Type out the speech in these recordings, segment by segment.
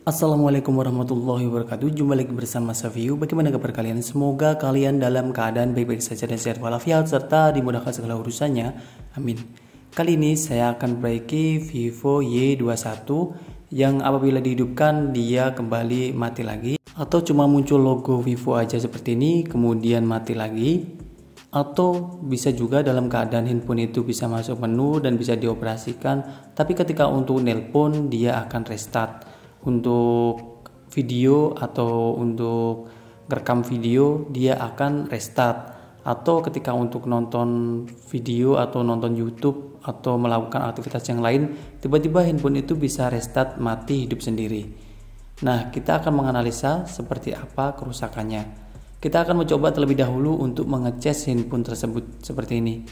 Assalamualaikum warahmatullahi wabarakatuh. Jumpa lagi bersama Saviu. Bagaimana kabar kalian? Semoga kalian dalam keadaan baik-baik saja dan sehat walafiat serta dimudahkan segala urusannya. Amin. Kali ini saya akan perbaiki Vivo Y21 yang apabila dihidupkan dia kembali mati lagi, atau cuma muncul logo Vivo aja seperti ini kemudian mati lagi, atau bisa juga dalam keadaan handphone itu bisa masuk menu dan bisa dioperasikan, tapi ketika untuk nelpon dia akan restart. Untuk video atau untuk rekam video dia akan restart, atau ketika untuk nonton video atau nonton YouTube atau melakukan aktivitas yang lain tiba-tiba handphone itu bisa restart mati hidup sendiri. Nah, kita akan menganalisa seperti apa kerusakannya. Kita akan mencoba terlebih dahulu untuk mengecas handphone tersebut seperti ini.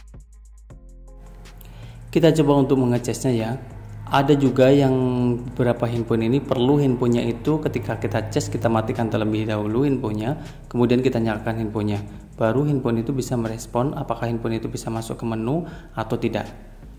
Kita coba untuk mengecasnya ya. Ada juga yang beberapa handphone ini perlu handphonenya itu ketika kita cas kita matikan terlebih dahulu handphonenya, kemudian kita nyalakan handphonenya, baru handphone itu bisa merespon apakah handphone itu bisa masuk ke menu atau tidak.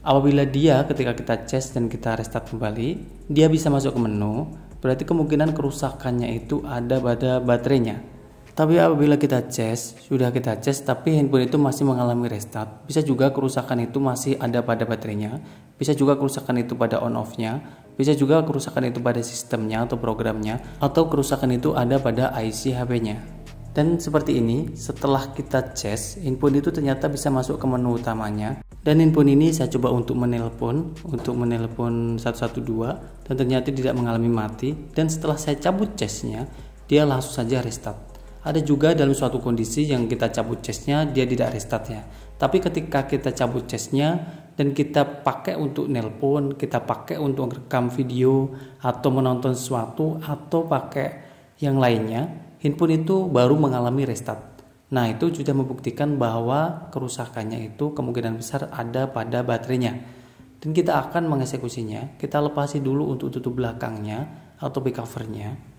Apabila dia ketika kita cas dan kita restart kembali dia bisa masuk ke menu, berarti kemungkinan kerusakannya itu ada pada baterainya. Tapi apabila sudah kita cas tapi handphone itu masih mengalami restart, bisa juga kerusakan itu masih ada pada baterainya, bisa juga kerusakan itu pada on off-nya, bisa juga kerusakan itu pada sistemnya atau programnya, atau kerusakan itu ada pada IC HP-nya. Dan seperti ini, setelah kita cas, handphone itu ternyata bisa masuk ke menu utamanya. Dan handphone ini saya coba untuk menelpon 112 dan ternyata tidak mengalami mati. Dan setelah saya cabut casnya, dia langsung saja restart. Ada juga dalam suatu kondisi yang kita cabut casnya dia tidak restart ya. Tapi ketika kita cabut casnya dan kita pakai untuk nelpon, kita pakai untuk rekam video atau menonton sesuatu atau pakai yang lainnya, handphone itu baru mengalami restart. Nah, itu sudah membuktikan bahwa kerusakannya itu kemungkinan besar ada pada baterainya. Dan kita akan mengeksekusinya. Kita lepasi dulu untuk tutup belakangnya atau back covernya.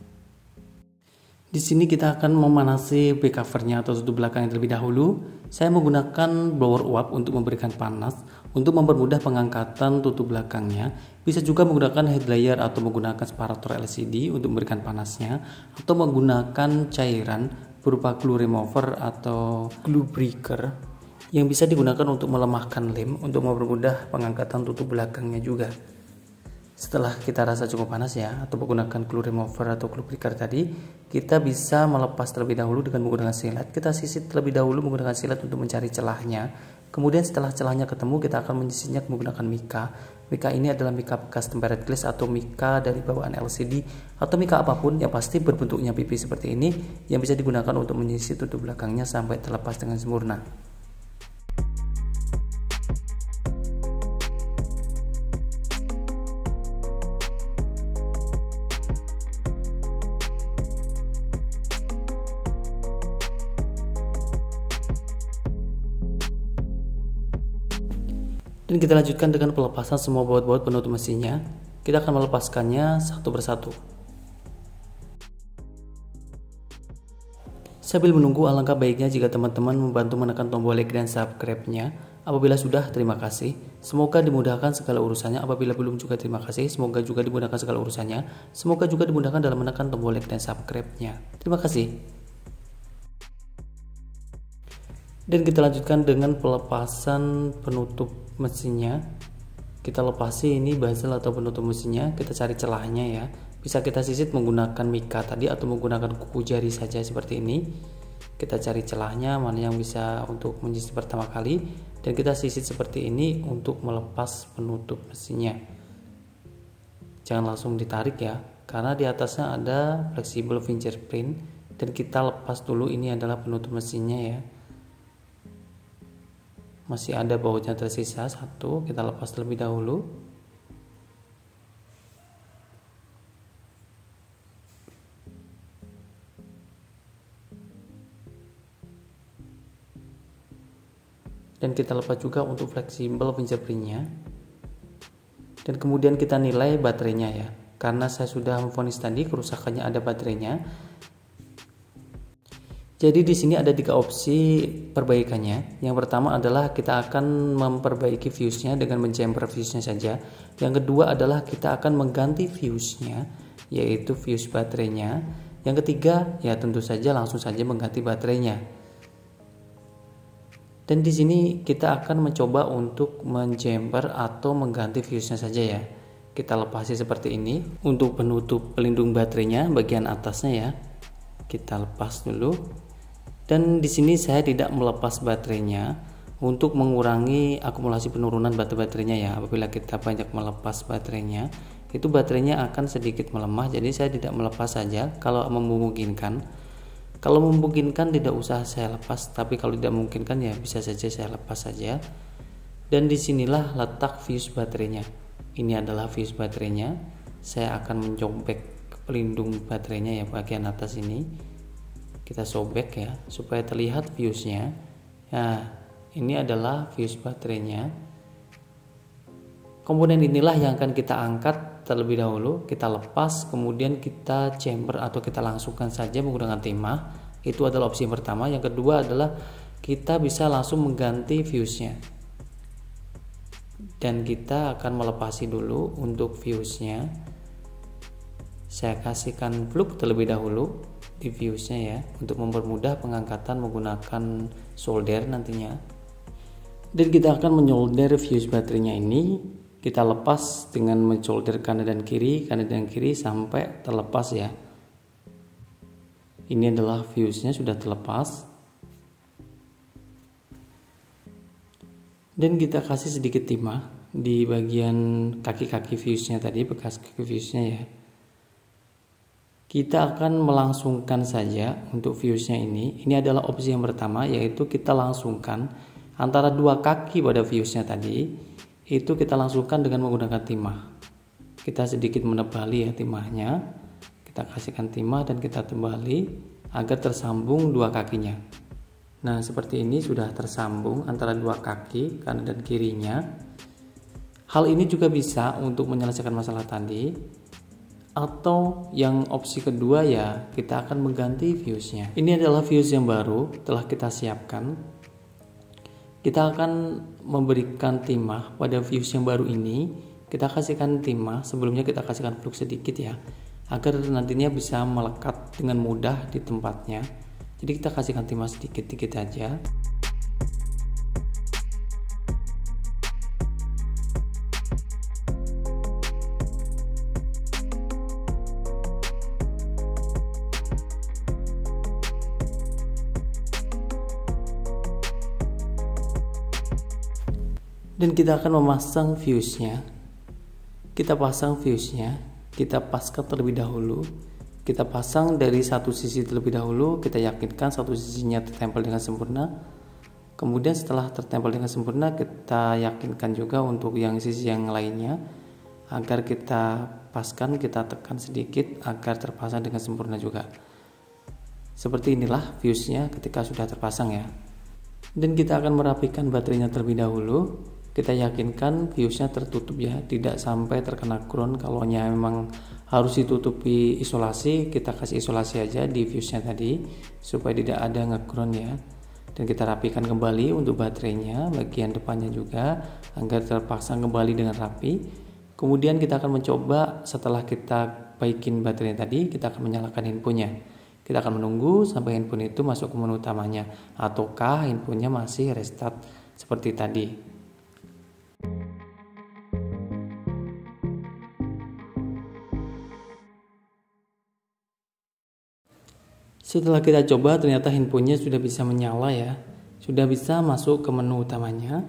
Di sini kita akan memanasi back covernya atau tutup belakangnya terlebih dahulu. Saya menggunakan blower uap untuk memberikan panas untuk mempermudah pengangkatan tutup belakangnya. Bisa juga menggunakan head dryer atau menggunakan separator LCD untuk memberikan panasnya, atau menggunakan cairan berupa glue remover atau glue breaker yang bisa digunakan untuk melemahkan lem untuk mempermudah pengangkatan tutup belakangnya juga. Setelah kita rasa cukup panas ya, atau menggunakan glue remover atau glue breaker tadi, kita bisa melepas terlebih dahulu dengan menggunakan silet. Kita sisit terlebih dahulu menggunakan silet untuk mencari celahnya. Kemudian setelah celahnya ketemu, kita akan menyisitnya menggunakan mika. Mika ini adalah mika bekas tempered glass atau mika dari bawaan LCD atau mika apapun yang pasti berbentuknya pipi seperti ini yang bisa digunakan untuk menyisir tutup belakangnya sampai terlepas dengan sempurna. Dan kita lanjutkan dengan pelepasan semua baut-baut penutup mesinnya. Kita akan melepaskannya satu persatu. Sambil menunggu, alangkah baiknya jika teman-teman membantu menekan tombol like dan subscribe-nya. Apabila sudah, terima kasih. Semoga dimudahkan segala urusannya. Apabila belum juga terima kasih. Semoga juga dimudahkan segala urusannya. Semoga juga dimudahkan dalam menekan tombol like dan subscribe-nya. Terima kasih. Dan kita lanjutkan dengan pelepasan penutup mesinnya. Kita lepasi ini bezel atau penutup mesinnya. Kita cari celahnya ya. Bisa kita sisit menggunakan mika tadi atau menggunakan kuku jari saja seperti ini. Kita cari celahnya mana yang bisa untuk menyisir pertama kali, dan kita sisit seperti ini untuk melepas penutup mesinnya. Jangan langsung ditarik ya, karena di atasnya ada fleksibel fingerprint, dan kita lepas dulu. Ini adalah penutup mesinnya ya. Masih ada bautnya tersisa satu, kita lepas terlebih dahulu. Dan kita lepas juga untuk fleksibel fingerprintnya. Dan kemudian kita nilai baterainya ya. Karena saya sudah memvonis tadi kerusakannya ada baterainya. Jadi di sini ada 3 opsi perbaikannya. Yang pertama adalah kita akan memperbaiki fuse-nya dengan menjamper fuse-nya saja. Yang kedua adalah kita akan mengganti fuse-nya yaitu fuse baterainya. Yang ketiga ya tentu saja langsung saja mengganti baterainya. Dan di sini kita akan mencoba untuk menjemper atau mengganti fuse-nya saja ya. Kita lepasi seperti ini. Untuk penutup pelindung baterainya bagian atasnya ya, kita lepas dulu. Dan di sini saya tidak melepas baterainya untuk mengurangi akumulasi penurunan baterainya ya. Apabila kita banyak melepas baterainya, itu baterainya akan sedikit melemah. Jadi saya tidak melepas saja kalau memungkinkan. Kalau memungkinkan tidak usah saya lepas, tapi kalau tidak memungkinkan ya bisa saja saya lepas saja. Dan disinilah letak fuse baterainya. Ini adalah fuse baterainya. Saya akan mencobek pelindung baterainya ya bagian atas ini. Kita sobek ya supaya terlihat fuse-nya. Nah, ini adalah fuse baterainya. Komponen inilah yang akan kita angkat terlebih dahulu, kita lepas, kemudian kita chamber atau kita langsungkan saja menggunakan timah. Itu adalah opsi yang pertama. Yang kedua adalah kita bisa langsung mengganti fuse-nya. Dan kita akan melepasi dulu untuk fuse-nya. Saya kasihkan plug terlebih dahulu di fuse-nya ya, untuk mempermudah pengangkatan menggunakan solder nantinya. Dan kita akan menyolder fuse baterainya ini. Kita lepas dengan mensolder kanan dan kiri sampai terlepas ya. Ini adalah fuse-nya sudah terlepas. Dan kita kasih sedikit timah di bagian kaki-kaki fuse-nya tadi, bekas kaki fuse-nya ya. Kita akan melangsungkan saja untuk fuse-nya ini. Ini adalah opsi yang pertama, yaitu kita langsungkan antara dua kaki pada fuse-nya tadi. Itu kita langsungkan dengan menggunakan timah. Kita sedikit menebali ya timahnya. Kita kasihkan timah dan kita tebali agar tersambung dua kakinya. Nah, seperti ini sudah tersambung antara dua kaki kanan dan kirinya. Hal ini juga bisa untuk menyelesaikan masalah tadi. Atau yang opsi kedua ya, kita akan mengganti fuse-nya. Ini adalah fuse yang baru telah kita siapkan. Kita akan memberikan timah pada fuse yang baru ini. Kita kasihkan timah, sebelumnya kita kasihkan plug sedikit ya, agar nantinya bisa melekat dengan mudah di tempatnya. Jadi kita kasihkan timah sedikit-sedikit aja. Dan kita akan memasang fuse-nya. Kita pasang fuse-nya, kita paskan terlebih dahulu. Kita pasang dari satu sisi terlebih dahulu, kita yakinkan satu sisinya tertempel dengan sempurna. Kemudian setelah tertempel dengan sempurna, kita yakinkan juga untuk yang sisi yang lainnya, agar kita paskan, kita tekan sedikit agar terpasang dengan sempurna juga. Seperti inilah fuse-nya ketika sudah terpasang ya. Dan kita akan merapikan baterainya terlebih dahulu. Kita yakinkan fuse-nya tertutup ya, tidak sampai terkena ground. Kalau memang harus ditutupi isolasi, kita kasih isolasi aja di fuse-nya tadi supaya tidak ada nge-ground ya. Dan kita rapikan kembali untuk baterainya, bagian depannya juga agar terpasang kembali dengan rapi. Kemudian kita akan mencoba setelah kita baikin baterainya tadi, kita akan menyalakan handphonenya. Kita akan menunggu sampai handphone itu masuk ke menu utamanya, ataukah handphonenya masih restart seperti tadi. Setelah kita coba, ternyata handphonenya sudah bisa menyala ya, sudah bisa masuk ke menu utamanya.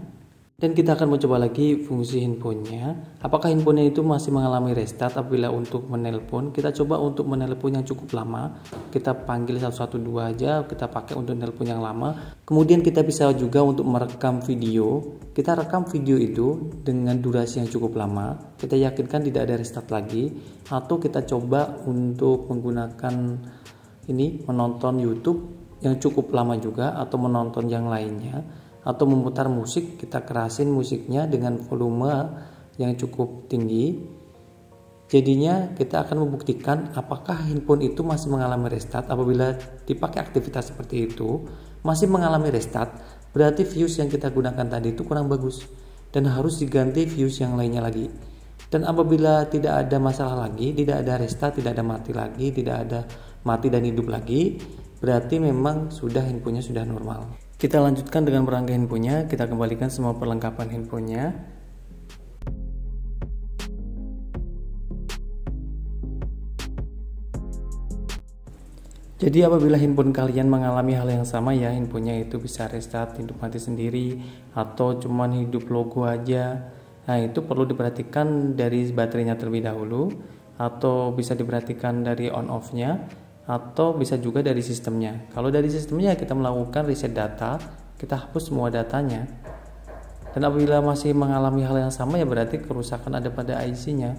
Dan kita akan mencoba lagi fungsi handphonenya. Apakah handphonenya itu masih mengalami restart apabila untuk menelpon? Kita coba untuk menelpon yang cukup lama. Kita panggil 112 aja, kita pakai untuk menelpon yang lama. Kemudian kita bisa juga untuk merekam video. Kita rekam video itu dengan durasi yang cukup lama. Kita yakinkan tidak ada restart lagi. Atau kita coba untuk menggunakan ini, menonton YouTube yang cukup lama juga, atau menonton yang lainnya, atau memutar musik. Kita kerasin musiknya dengan volume yang cukup tinggi. Jadinya kita akan membuktikan apakah handphone itu masih mengalami restart. Apabila dipakai aktivitas seperti itu masih mengalami restart, berarti fuse yang kita gunakan tadi itu kurang bagus dan harus diganti fuse yang lainnya lagi. Dan apabila tidak ada masalah lagi, tidak ada restart, tidak ada mati lagi, tidak ada mati dan hidup lagi, berarti memang sudah handphonenya sudah normal. Kita lanjutkan dengan merangkai handphonenya. Kita kembalikan semua perlengkapan handphonenya. Jadi apabila handphone kalian mengalami hal yang sama ya, handphonenya itu bisa restart, hidup mati sendiri, atau cuman hidup logo aja. Nah itu perlu diperhatikan dari baterainya terlebih dahulu, atau bisa diperhatikan dari on off-nya, atau bisa juga dari sistemnya. Kalau dari sistemnya kita melakukan reset data, kita hapus semua datanya. Dan apabila masih mengalami hal yang sama ya berarti kerusakan ada pada IC-nya.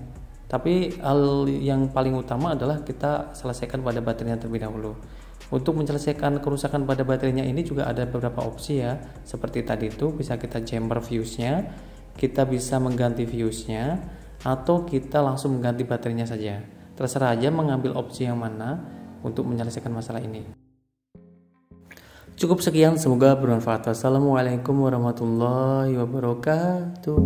Tapi hal yang paling utama adalah kita selesaikan pada baterainya terlebih dahulu. Untuk menyelesaikan kerusakan pada baterainya ini juga ada beberapa opsi ya. Seperti tadi itu bisa kita chamber fuse-nya, kita bisa mengganti fuse-nya, atau kita langsung mengganti baterainya saja. Terserah aja mengambil opsi yang mana untuk menyelesaikan masalah ini. Cukup sekian, semoga bermanfaat. Wassalamualaikum warahmatullahi wabarakatuh.